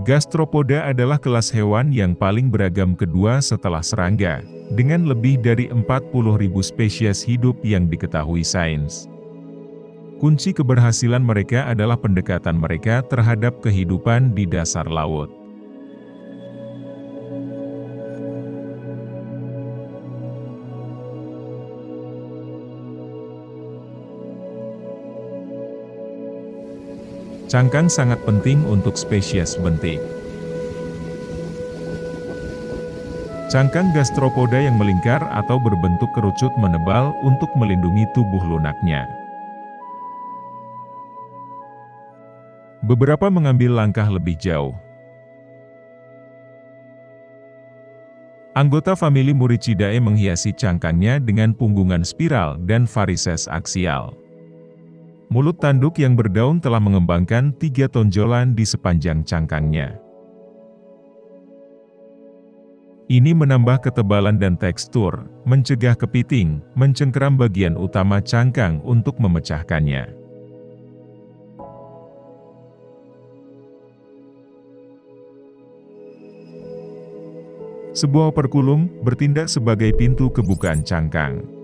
Gastropoda adalah kelas hewan yang paling beragam kedua setelah serangga, dengan lebih dari 40.000 spesies hidup yang diketahui sains. Kunci keberhasilan mereka adalah pendekatan mereka terhadap kehidupan di dasar laut. Cangkang sangat penting untuk spesies bentik. Cangkang gastropoda yang melingkar atau berbentuk kerucut menebal untuk melindungi tubuh lunaknya. Beberapa mengambil langkah lebih jauh. Anggota famili Muricidae menghiasi cangkangnya dengan punggungan spiral dan varises aksial. Mulut tanduk yang berdaun telah mengembangkan 3 tonjolan di sepanjang cangkangnya. Ini menambah ketebalan dan tekstur, mencegah kepiting, mencengkeram bagian utama cangkang untuk memecahkannya. Sebuah operkulum bertindak sebagai pintu kebukaan cangkang.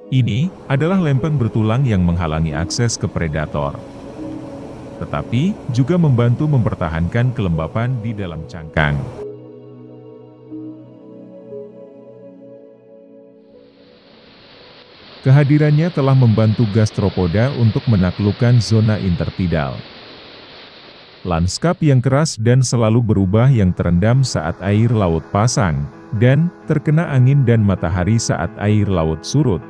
Ini adalah lempeng bertulang yang menghalangi akses ke predator, tetapi juga membantu mempertahankan kelembapan di dalam cangkang. Kehadirannya telah membantu gastropoda untuk menaklukkan zona intertidal. Lanskap yang keras dan selalu berubah yang terendam saat air laut pasang, dan terkena angin dan matahari saat air laut surut.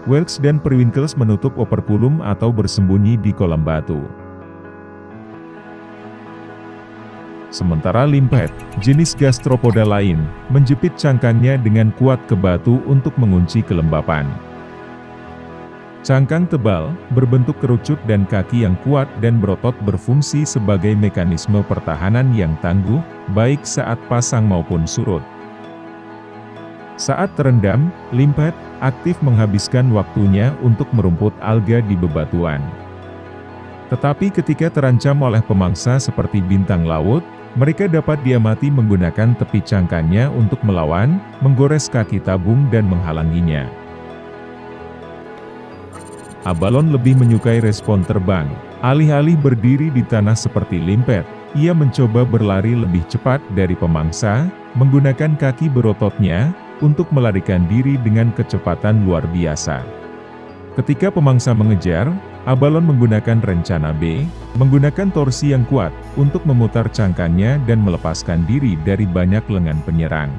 Whelks dan periwinkles menutup operkulum atau bersembunyi di kolam batu. Sementara limpet, jenis gastropoda lain, menjepit cangkangnya dengan kuat ke batu untuk mengunci kelembapan. Cangkang tebal, berbentuk kerucut dan kaki yang kuat dan berotot berfungsi sebagai mekanisme pertahanan yang tangguh, baik saat pasang maupun surut. Saat terendam, limpet aktif menghabiskan waktunya untuk merumput alga di bebatuan. Tetapi ketika terancam oleh pemangsa seperti bintang laut, mereka dapat diamati menggunakan tepi cangkangnya untuk melawan, menggores kaki tabung dan menghalanginya. Abalon lebih menyukai respon terbang. Alih-alih berdiri di tanah seperti limpet, ia mencoba berlari lebih cepat dari pemangsa, menggunakan kaki berototnya untuk melarikan diri dengan kecepatan luar biasa. Ketika pemangsa mengejar, abalon menggunakan rencana B, menggunakan torsi yang kuat untuk memutar cangkangnya dan melepaskan diri dari banyak lengan penyerang.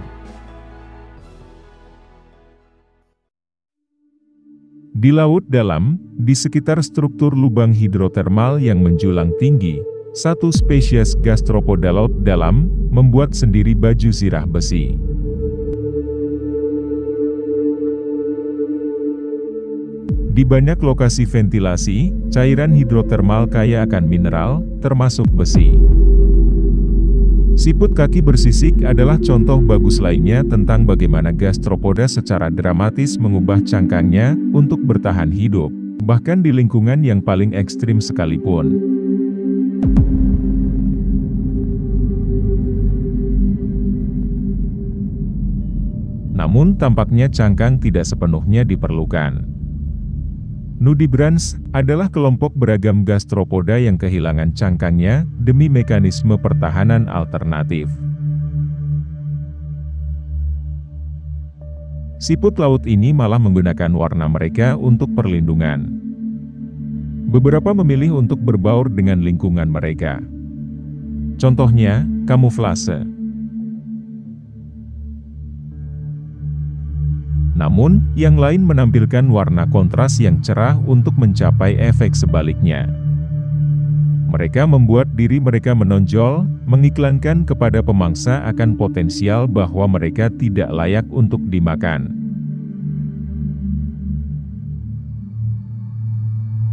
Di laut dalam, di sekitar struktur lubang hidrotermal yang menjulang tinggi, satu spesies gastropoda laut dalam membuat sendiri baju zirah besi. Di banyak lokasi ventilasi, cairan hidrotermal kaya akan mineral, termasuk besi. Siput kaki bersisik adalah contoh bagus lainnya tentang bagaimana gastropoda secara dramatis mengubah cangkangnya untuk bertahan hidup, bahkan di lingkungan yang paling ekstrim sekalipun. Namun tampaknya cangkang tidak sepenuhnya diperlukan. Nudibranchs adalah kelompok beragam gastropoda yang kehilangan cangkangnya demi mekanisme pertahanan alternatif. Siput laut ini malah menggunakan warna mereka untuk perlindungan. Beberapa memilih untuk berbaur dengan lingkungan mereka. Contohnya, kamuflase. Namun, yang lain menampilkan warna kontras yang cerah untuk mencapai efek sebaliknya. Mereka membuat diri mereka menonjol, mengiklankan kepada pemangsa akan potensial bahwa mereka tidak layak untuk dimakan.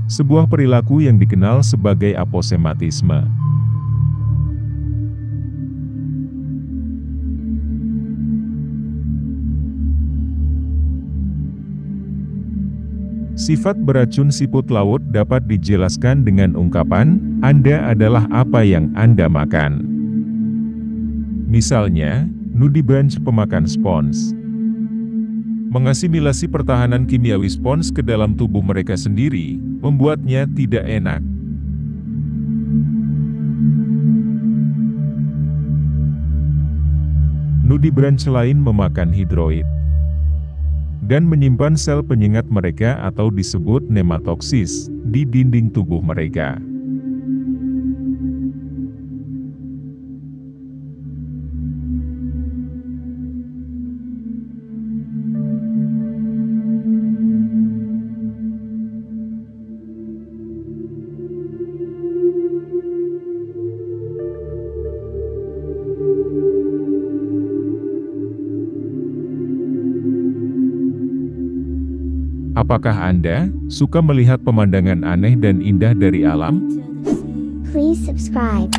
Sebuah perilaku yang dikenal sebagai aposematisme. Sifat beracun siput laut dapat dijelaskan dengan ungkapan, Anda adalah apa yang Anda makan. Misalnya, nudibranch pemakan spons. Mengasimilasi pertahanan kimiawi spons ke dalam tubuh mereka sendiri, membuatnya tidak enak. Nudibranch lain memakan hidroid dan menyimpan sel penyengat mereka atau disebut nematoksis di dinding tubuh mereka. Apakah Anda suka melihat pemandangan aneh dan indah dari alam? Please subscribe.